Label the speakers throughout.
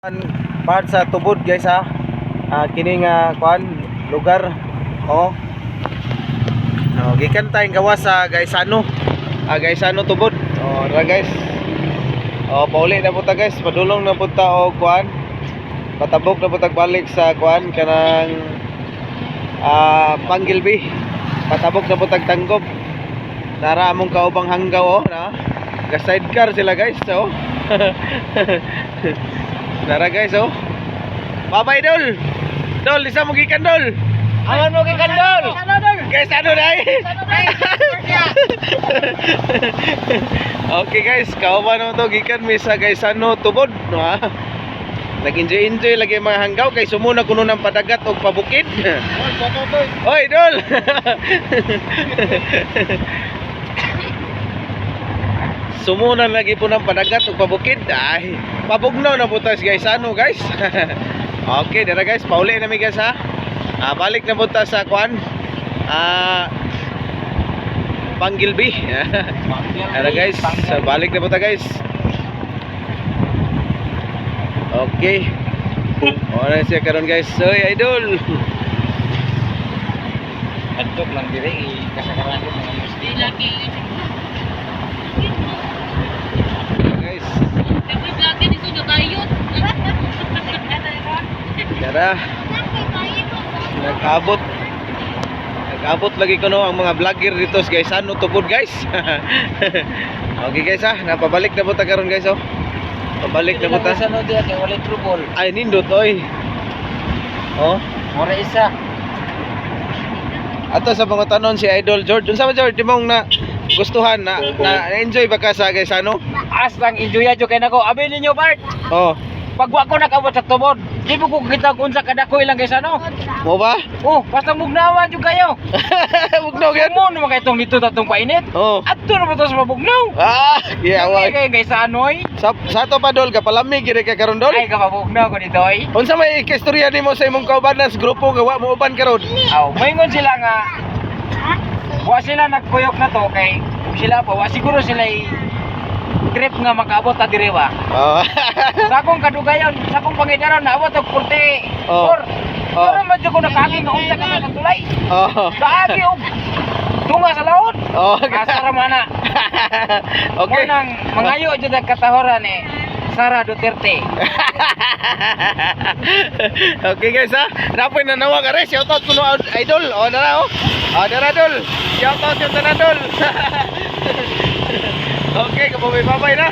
Speaker 1: Part sa tubod guys ha. Kini nga kuan lugar. Oh. Gikan tayong gawas sa Gaisano. Gaisano tubod. Oh, ra guys. Oh, pauli na punta guys. Padulong na punta og kuan. Patabok na punta balik sa kuan kanang Panggilbi. Patabok na punta Tanggob. Nara among kaubang hanggaw oh, na. Ga sidecar sila guys. So. Nara guys oh. Babay dol. Dol, isa mo gikan dol.
Speaker 2: Aman mo gikan dol.
Speaker 1: Guys, ano dai? Okay guys, kauban mo to gikan mi sa Gaisano tubod, no ha. Nag-enjoy lagi mga hanggaw kay sumuna kuno ng padagat og pabukid. Oy, dol. Sumunan lagi po ng padagat ug pabukid. Ay, pabugnaw na butas guys. Ano guys? Okay, dara guys, pauli na mi guys ha. Balik na punta sa kuan. Panggilbi. Dara guys, so, balik na punta guys. Okay. Ora siya karon guys. Soy idol.
Speaker 2: Adtok lang diri kasagaran ko mga musti lagi.
Speaker 1: Dara. Nag-abot lagi ko no ang mga vlogger dito guys. Ano tubod guys? Okay guys ha, napabalik na po ta karon guys oh. Pabalik na po ta.
Speaker 2: Sa no diya kay wala trouble.
Speaker 1: Ay nindot oy. Oh,
Speaker 2: Mora isa.
Speaker 1: ato sa mga tanon si Idol George. Unsa man George dimong na gustuhan na enjoy ba ka sa guys ano?
Speaker 2: As lang enjoy ajo kay nako. Abi ninyo Bart.
Speaker 1: Oh,
Speaker 2: Pagwa ko nakabot sa tubod. Di mo ko kita kung sa kadako ilang guys ano.
Speaker 1: mo ba?
Speaker 2: Oh, basta mugnawan jud kayo.
Speaker 1: Bugnaw gyud.
Speaker 2: Mo naman kay tong dito tatong painit.
Speaker 1: Oh.
Speaker 2: Adto na ba to sa mabugnaw?
Speaker 1: Yeah,
Speaker 2: Kaya
Speaker 1: wag.
Speaker 2: kay guys sa anoy.
Speaker 1: Sa to pa dol ka palamig gid ka karon dol.
Speaker 2: Ay kapabugnaw ko dito ay.
Speaker 1: Unsa may istorya nimo sa imong kaubanan sa grupo nga wa mo uban karon?
Speaker 2: Aw, moingon sila nga wa sila nagkuyok na to kay kung sila pa wa siguro sila trip nga makaabot ta diri ba.
Speaker 1: Oh.
Speaker 2: Sa akong kadugayon, sa akong pangidaron naabot og 40.
Speaker 1: Oh. Oh.
Speaker 2: Pero medyo ko nakaging nga unsa ka sa tulay.
Speaker 1: Oh.
Speaker 2: Kaagi og tunga sa laot.
Speaker 1: Oh.
Speaker 2: Kasara mana.
Speaker 1: Okay.
Speaker 2: Mo nang mangayo jud ang katahoran ni Sara Duterte.
Speaker 1: Okay guys ha. Napoy na nawa ka rin. Shoutout ko no idol. O dara o. O dara dol. Shoutout yung tanan dol. Okay, kababay-babay na.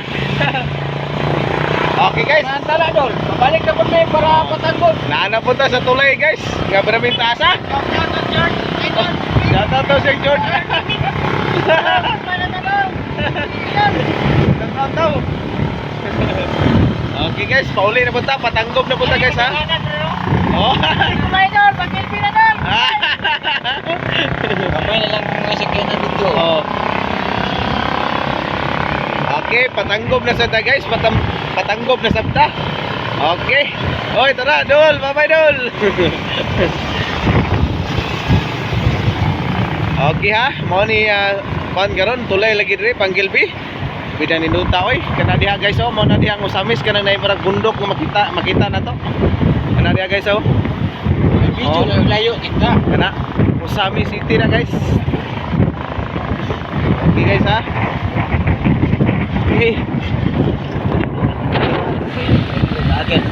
Speaker 1: Okay guys.
Speaker 2: Nantala dol. Balik na pud para patanggol.
Speaker 1: Naana po ta sa tulay guys. Nga maraming taasa. Shoutout to si George. Shoutout. Okay guys, pauli na punta, patanggob na punta guys ha. Oh.
Speaker 2: Kulay dol, pagkilpi na dol. Kamay na lang mga sakyanan dito.
Speaker 1: Oh. Okay, patanggob na sa ta guys, patanggob na sa ta. Okay. Oy, tara, dol, bye-bye dol. Okay ha, mo ni pan karon tulay lagi diri Panggilbi. Bidan ni Nuta oy, kana diha guys oh, mo na diha ang usamis kanang nay parang bundok nga makita na to. Kana diha guys oh.
Speaker 2: Video na layo kita.
Speaker 1: Kana Usami City na guys. Okay guys ha. Okay.
Speaker 2: Agad.